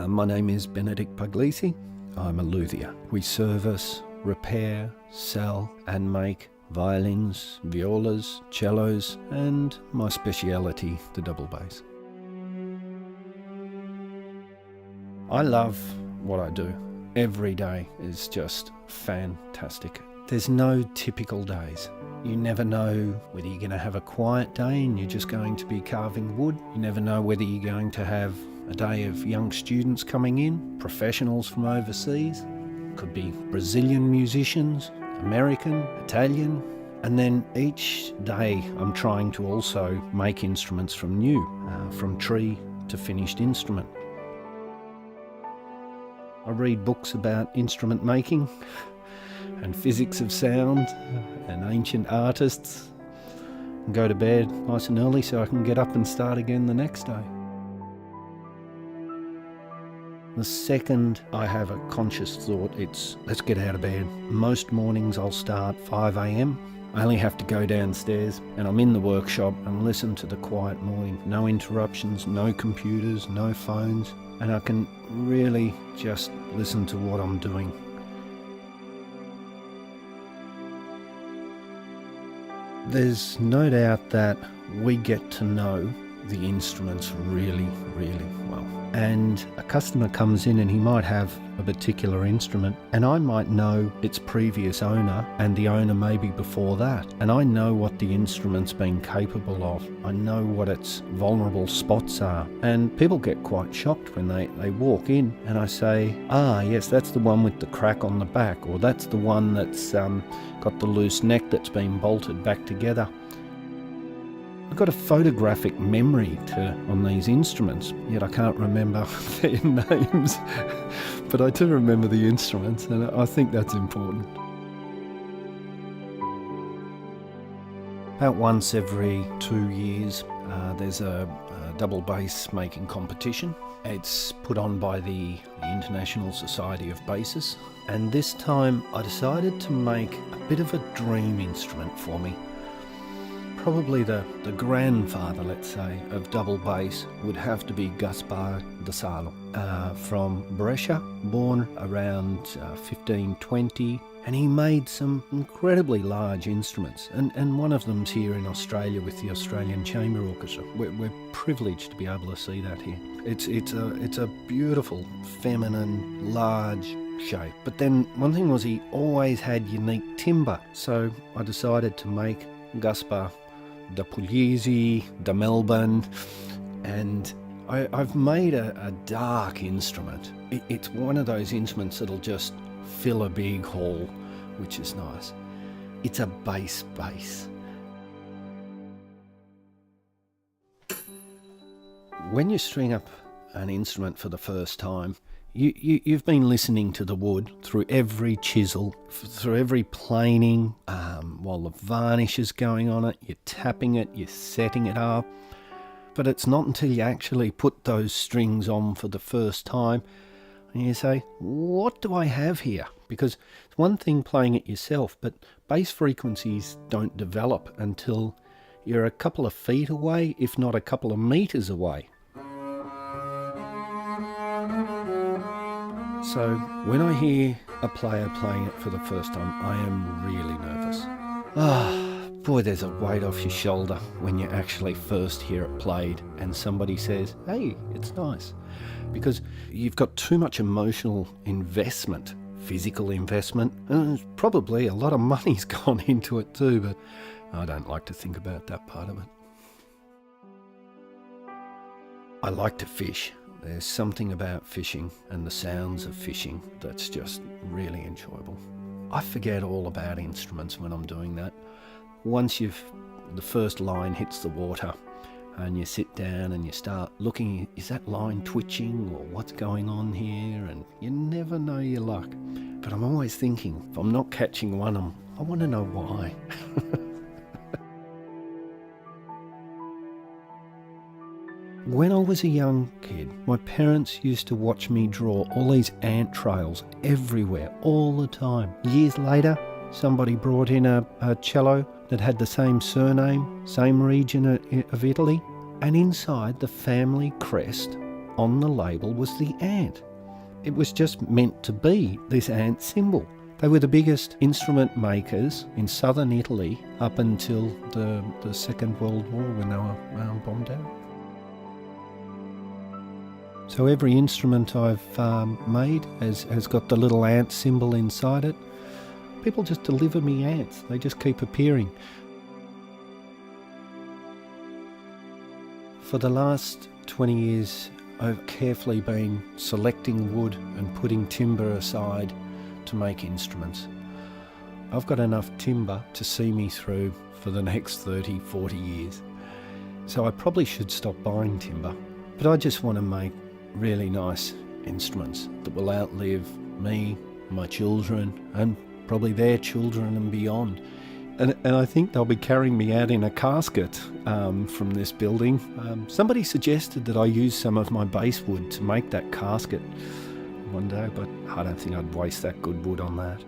My name is Benedict Puglisi. I'm a luthier. We service, repair, sell and make violins, violas, cellos and my speciality, the double bass. I love what I do. Every day is just fantastic. There's no typical days. You never know whether you're going to have a quiet day and you're just going to be carving wood. You never know whether you're going to have a day of young students coming in, professionals from overseas. Could be Brazilian musicians, American, Italian. And then each day I'm trying to also make instruments from new, from tree to finished instrument. I read books about instrument making and physics of sound and ancient artists and go to bed nice and early so I can get up and start again the next day. The second I have a conscious thought, it's let's get out of bed. Most mornings I'll start 5 a.m. I only have to go downstairs and I'm in the workshop and listen to the quiet morning. No interruptions, no computers, no phones, and I can really just listen to what I'm doing. There's no doubt that we get to know the instruments really, really well. And a customer comes in and he might have a particular instrument and I might know its previous owner and the owner maybe before that. And I know what the instrument's been capable of. I know what its vulnerable spots are. And people get quite shocked when they walk in and I say, yes, that's the one with the crack on the back, or that's the one that's got the loose neck that's been bolted back together. I've got a photographic memory on these instruments, yet I can't remember their names, but I do remember the instruments, and I think that's important. About once every 2 years, there's a double bass making competition. It's put on by the International Society of Bassists, and this time I decided to make a bit of a dream instrument for me. Probably the grandfather, let's say, of double bass would have to be Gaspar de Salo from Brescia, born around 1520, and he made some incredibly large instruments, and one of them's here in Australia with the Australian Chamber Orchestra. We're privileged to be able to see that here. It's a beautiful, feminine, large shape. But then one thing was he always had unique timbre, so I decided to make Gaspar de Puglisi, de Melbourne, and I've made a dark instrument. It's one of those instruments that'll just fill a big hall, which is nice. It's a bass. When you string up an instrument for the first time, You've been listening to the wood through every chisel, through every planing, while the varnish is going on it, you're tapping it, you're setting it up. But it's not until you actually put those strings on for the first time and you say, what do I have here? Because it's one thing playing it yourself, but bass frequencies don't develop until you're a couple of feet away, if not a couple of meters away. So when I hear a player playing it for the first time, I am really nervous. Boy, there's a weight off your shoulder when you actually first hear it played and somebody says, hey, it's nice. Because you've got too much emotional investment, physical investment, and probably a lot of money's gone into it too, but I don't like to think about that part of it. I like to fish. There's something about fishing and the sounds of fishing that's just really enjoyable. I forget all about instruments when I'm doing that. Once the first line hits the water and you sit down and you start looking, is that line twitching or what's going on here? And you never know your luck. But I'm always thinking, if I'm not catching one, I want to know why. When I was a young kid, my parents used to watch me draw all these ant trails everywhere, all the time. Years later, somebody brought in a cello that had the same surname, same region of Italy, and inside the family crest on the label was the ant. It was just meant to be this ant symbol. They were the biggest instrument makers in southern Italy up until the Second World War when they were bombed out. So every instrument I've made has got the little ant symbol inside it. People just deliver me ants. They just keep appearing. For the last 20 years, I've carefully been selecting wood and putting timber aside to make instruments. I've got enough timber to see me through for the next 30, 40 years. So I probably should stop buying timber. But I just want to make really nice instruments that will outlive me, my children, and probably their children and beyond. And I think they'll be carrying me out in a casket from this building. Somebody suggested that I use some of my basswood to make that casket one day, but I don't think I'd waste that good wood on that.